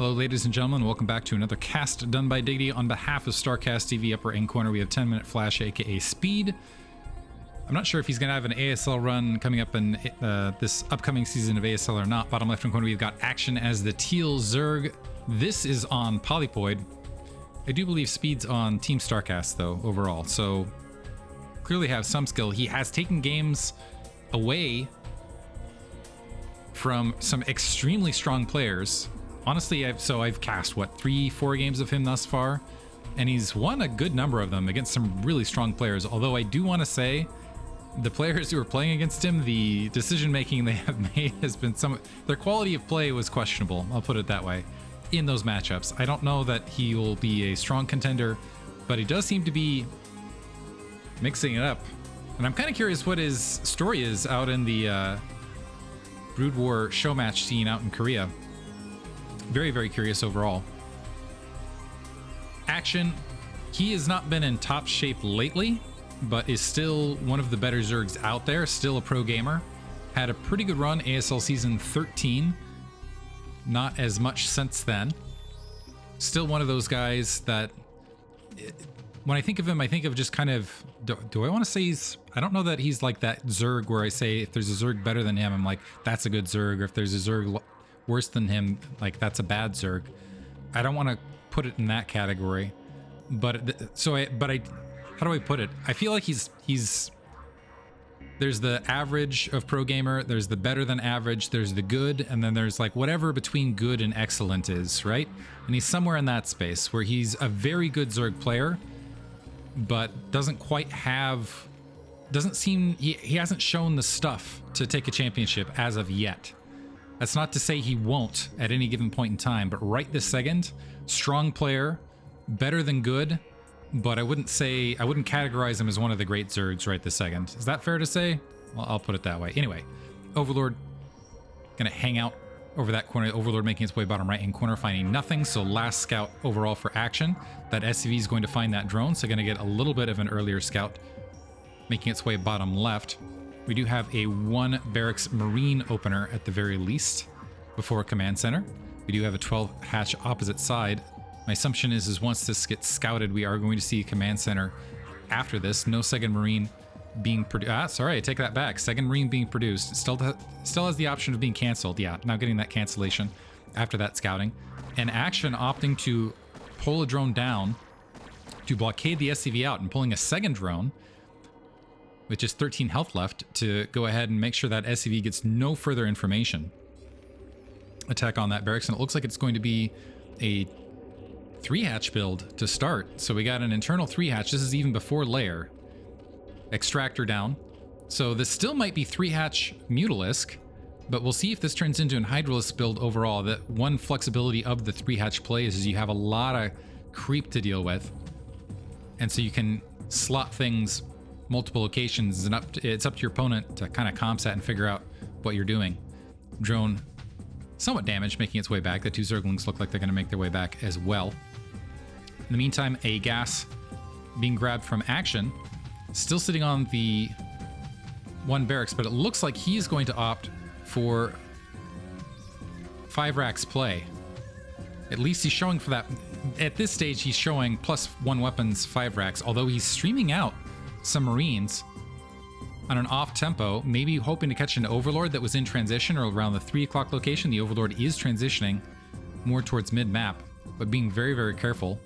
Hello, ladies and gentlemen. Welcome back to another cast done by Diggity on behalf of StarCastTV. Upper end corner, we have 10-minute Flash, aka Speed. I'm not sure if he's going to have an ASL run coming up in this upcoming season of ASL or not. Bottom left-hand corner, we've got Action as the Teal Zerg. This is on Polypoid. I do believe Speed's on Team StarCast, though, overall. So, clearly have some skill. He has taken games away from some extremely strong players. Honestly, I've cast, what, 3-4 games of him thus far? And he's won a good number of them against some really strong players. Although I do want to say, the players who are playing against him, the decision-making they have made has been their quality of play was questionable, I'll put it that way, in those matchups. I don't know that he will be a strong contender, but he does seem to be mixing it up. And I'm kind of curious what his story is out in the Brood War show match scene out in Korea. Very, very curious overall. Action, he has not been in top shape lately, but is still one of the better Zergs out there, still a pro gamer. Had a pretty good run, ASL Season 13. Not as much since then. Still one of those guys that, when I think of him, I think of just kind of, do I want to say he's, I don't know that he's like that Zerg where I say if there's a Zerg better than him, I'm like, that's a good Zerg, or if there's a Zerg worse than him, like that's a bad Zerg. I don't want to put it in that category, but how do I put it? I feel like he's there's the average of pro gamer, there's the better than average, there's the good, and then there's like whatever between good and excellent is, right? And he's somewhere in that space where he's a very good Zerg player, but doesn't quite have, doesn't seem, he hasn't shown the stuff to take a championship as of yet. That's not to say he won't at any given point in time, but right this second, strong player, better than good, but I wouldn't categorize him as one of the great Zergs right this second. Is that fair to say? Well, I'll put it that way. Anyway, Overlord gonna hang out over that corner. Overlord making its way bottom right-hand corner, finding nothing. So last scout overall for Action. That SCV is going to find that drone, so gonna get a little bit of an earlier scout, making its way bottom left. We do have a 1 barracks Marine opener at the very least before a command center. We do have a 12 hatch opposite side. My assumption is once this gets scouted, we are going to see a command center after this. No second Marine being produced. Sorry, I take that back. Second Marine being produced. Still has the option of being canceled. Yeah, now getting that cancellation after that scouting. And Action opting to pull a drone down to blockade the SCV out and pulling a second drone with just 13 health left to go ahead and make sure that SCV gets no further information. Attack on that barracks, and it looks like it's going to be a 3-hatch build to start. So we got an internal 3-hatch. This is even before layer. Extractor down. So this still might be 3-hatch Mutalisk, but we'll see if this turns into an Hydralisk build overall. The one flexibility of the 3-hatch plays is you have a lot of creep to deal with, and so you can slot things multiple locations, and it's up to your opponent to kind of comsat and figure out what you're doing. Drone somewhat damaged, making its way back. The 2 Zerglings look like they're going to make their way back as well. In the meantime, a gas being grabbed from Action, still sitting on the 1 barracks, but it looks like he's going to opt for 5 racks play. At least he's showing for that. At this stage, he's showing +1 weapons 5 racks, although he's streaming out some Marines on an off tempo, maybe hoping to catch an Overlord that was in transition or around the 3 o'clock location. The Overlord is transitioning more towards mid-map, but being very, very careful.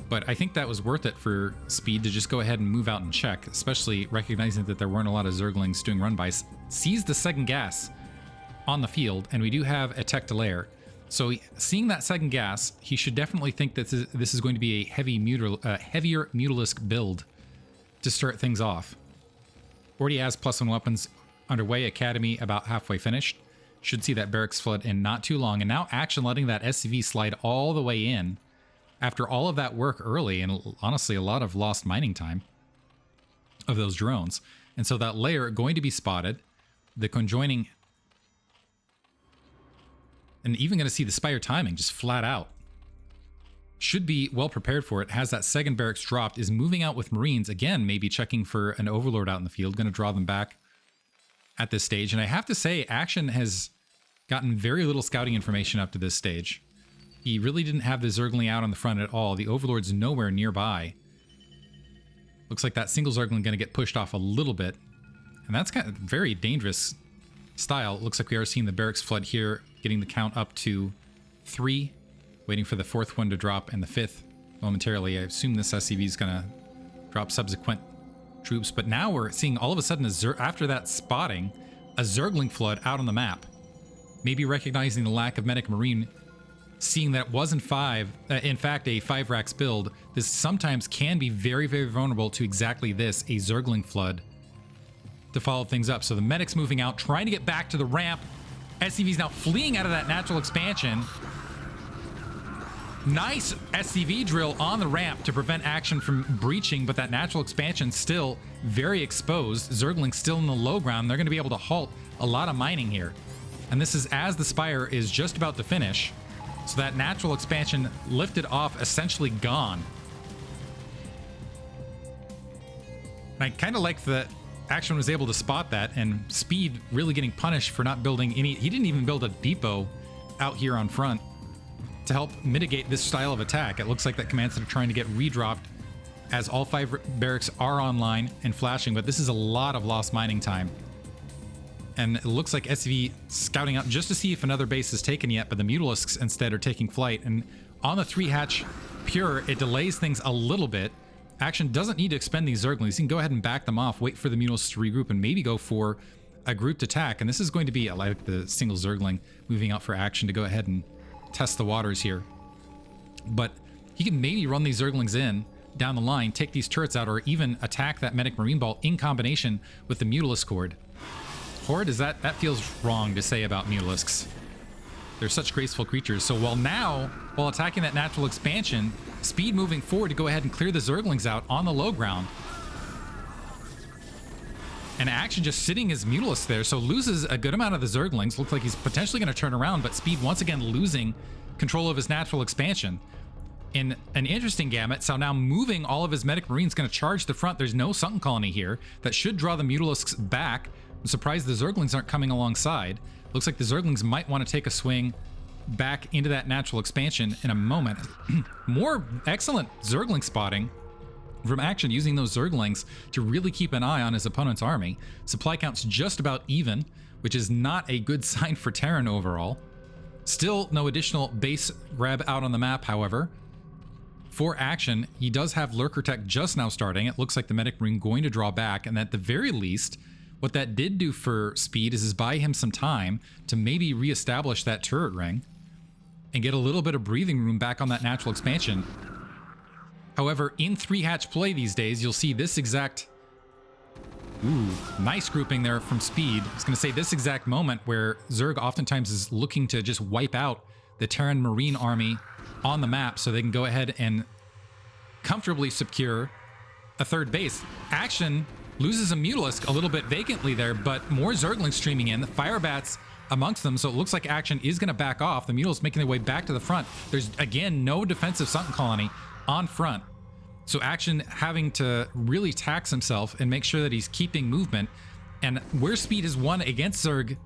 But I think that was worth it for Speed to just go ahead and move out and check, especially recognizing that there weren't a lot of Zerglings doing run-bys. Sees the second gas on the field, and we do have a tech to layer. So seeing that second gas, he should definitely think that this is going to be a heavier Mutalisk build to start things off. Already has +1 weapons underway. Academy about halfway finished. Should see that barracks flood in not too long. And now Action letting that SCV slide all the way in after all of that work early, and honestly a lot of lost mining time of those drones. And so that layer going to be spotted. The conjoining, and even going to see the Spire timing just flat out. Should be well prepared for it. Has that second barracks dropped. Is moving out with Marines. Again, maybe checking for an Overlord out in the field. Going to draw them back at this stage. And I have to say, Action has gotten very little scouting information up to this stage. He really didn't have the Zergling out on the front at all. The Overlord's nowhere nearby. Looks like that single Zergling going to get pushed off a little bit. And that's kind of very dangerous style. It looks like we are seeing the barracks flood here, getting the count up to 3. Waiting for the 4th one to drop and the 5th momentarily. I assume this SCV is going to drop subsequent troops. But now we're seeing all of a sudden, after that spotting, a Zergling flood out on the map. Maybe recognizing the lack of medic marine, seeing that it was in fact a 5 racks build. This sometimes can be very, very vulnerable to exactly this, a Zergling flood, to follow things up. So the medic's moving out, trying to get back to the ramp. SCV's now fleeing out of that natural expansion. Nice SCV drill on the ramp to prevent action from breaching, but that natural expansion still very exposed. Zergling still in the low ground. They're going to be able to halt a lot of mining here. And this is as the Spire is just about to finish. So that natural expansion lifted off, essentially gone. And I kind of like that Action was able to spot that, and Speed really getting punished for not building any. He didn't even build a depot out here on front to help mitigate this style of attack. It looks like that command center trying to get redropped as all 5 barracks are online and flashing, but this is a lot of lost mining time. And it looks like SCV scouting out just to see if another base is taken yet, but the Mutalisks instead are taking flight. And on the 3-hatch Pure, it delays things a little bit. Action doesn't need to expend these Zerglings. You can go ahead and back them off, wait for the Mutalisks to regroup, and maybe go for a grouped attack. And this is going to be, I like the single Zergling moving out for Action to go ahead and test the waters here. But he can maybe run these Zerglings in down the line, take these turrets out, or even attack that Medic Marine Ball in combination with the Mutalisk Horde. Horde, that feels wrong to say about Mutalisks. They're such graceful creatures. So while attacking that natural expansion, Speed moving forward to go ahead and clear the Zerglings out on the low ground. And Action just sitting his Mutalisk there, so loses a good amount of the Zerglings. Looks like he's potentially going to turn around, but Speed once again losing control of his natural expansion. In an interesting gamut, so now moving all of his Medic Marines, going to charge the front. There's no Sunken Colony here. That should draw the Mutalisks back. I'm surprised the Zerglings aren't coming alongside. Looks like the Zerglings might want to take a swing back into that natural expansion in a moment. More excellent Zergling spotting from Action, using those Zerglings to really keep an eye on his opponent's army. Supply count's just about even, which is not a good sign for Terran overall. Still no additional base grab out on the map, however. For Action, he does have Lurker Tech just now starting. It looks like the Medic Marine going to draw back, and at the very least, what that did do for Speed is buy him some time to maybe reestablish that turret ring and get a little bit of breathing room back on that natural expansion. However, in 3-hatch play these days, you'll see this exact... Ooh, nice grouping there from Speed. I was going to say this exact moment where Zerg oftentimes is looking to just wipe out the Terran Marine army on the map so they can go ahead and comfortably secure a 3rd base. Action loses a Mutalisk a little bit vacantly there, but more Zerglings streaming in. The Firebats amongst them, so it looks like Action is going to back off. The Mutalisks making their way back to the front. There's, again, no defensive Sunken Colony on front. So Action having to really tax himself and make sure that he's keeping movement. And where Speed has won against Zerg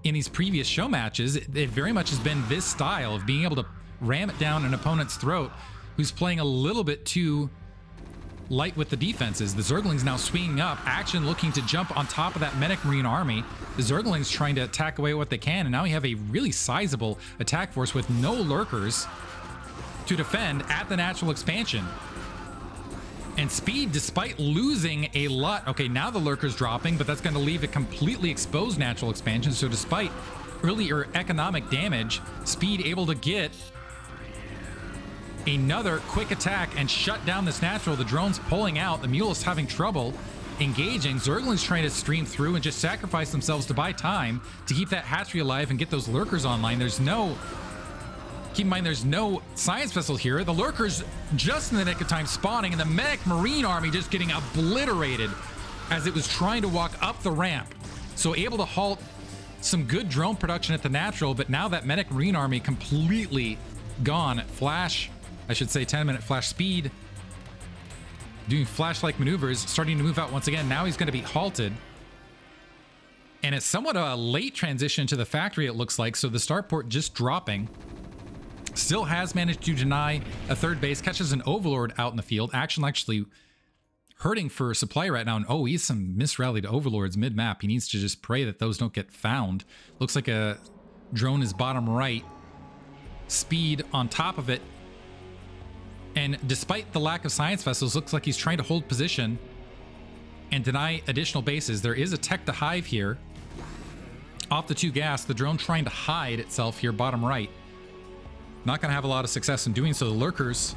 in these previous show matches, it very much has been this style of being able to ram it down an opponent's throat who's playing a little bit too light with the defenses. The Zerglings now swinging up. Action looking to jump on top of that Medic Marine army. The Zerglings trying to attack away what they can, and now we have a really sizable attack force with no lurkers to defend at the natural expansion. And Speed, despite losing a lot... Okay, now the lurker's dropping, but that's going to leave a completely exposed natural expansion. So despite earlier economic damage, Speed able to get another quick attack and shut down this natural. The drone's pulling out. The Mutalisks having trouble engaging. Zerglings trying to stream through and just sacrifice themselves to buy time to keep that hatchery alive and get those lurkers online. There's no... Keep in mind, there's no science vessel here. The lurkers just in the nick of time spawning, and the Medic Marine army just getting obliterated as it was trying to walk up the ramp. So able to halt some good drone production at the natural, but now that Medic Marine army completely gone. Flash, I should say 10-minute flash Speed, doing flash-like maneuvers, starting to move out once again. Now he's going to be halted. And it's somewhat a late transition to the factory, it looks like. So the starport just dropping. Still has managed to deny a third base. Catches an overlord out in the field. Action actually hurting for supply right now. And oh, he's some misrallied overlords mid-map. He needs to just pray that those don't get found. Looks like a drone is bottom right. Speed on top of it. And despite the lack of science vessels, looks like he's trying to hold position and deny additional bases. There is a tech to hive here. Off the 2 gas, the drone trying to hide itself here, bottom right. Not going to have a lot of success in doing so. The lurkers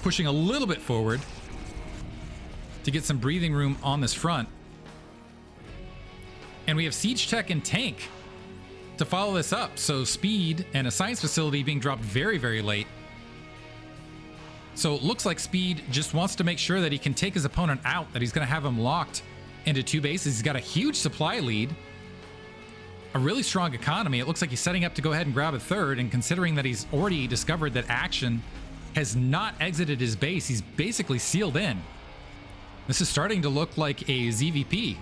pushing a little bit forward to get some breathing room on this front. And we have siege tech and tank to follow this up. So speed and a science facility being dropped very, very late. So it looks like Speed just wants to make sure that he can take his opponent out, that he's going to have him locked into 2 bases. He's got a huge supply lead, a really strong economy. It looks like he's setting up to go ahead and grab a third, and considering that he's already discovered that Action has not exited his base, he's basically sealed in. This is starting to look like a ZVP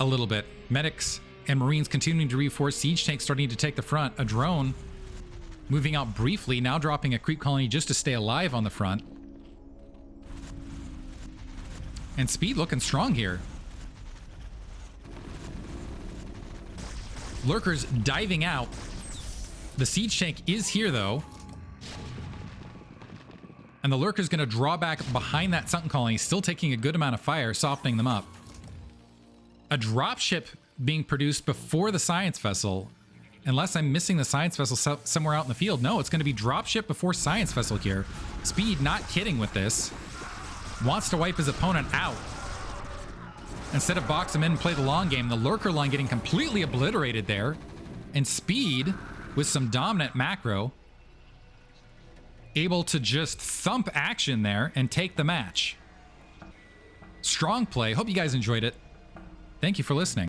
a little bit. Medics and Marines continuing to reinforce. Siege tanks starting to take the front. A drone moving out briefly, now dropping a creep colony just to stay alive on the front. And Speed looking strong here. Lurkers diving out. The siege tank is here though. And the Lurker's going to draw back behind that sunken colony, still taking a good amount of fire, softening them up. A dropship being produced before the science vessel. Unless I'm missing the science vessel somewhere out in the field. No, it's going to be dropship before science vessel here. Speed not kidding with this. Wants to wipe his opponent out. Instead of box him in and play the long game, the lurker line getting completely obliterated there. And Speed, with some dominant macro, able to just thump Action there and take the match. Strong play. Hope you guys enjoyed it. Thank you for listening.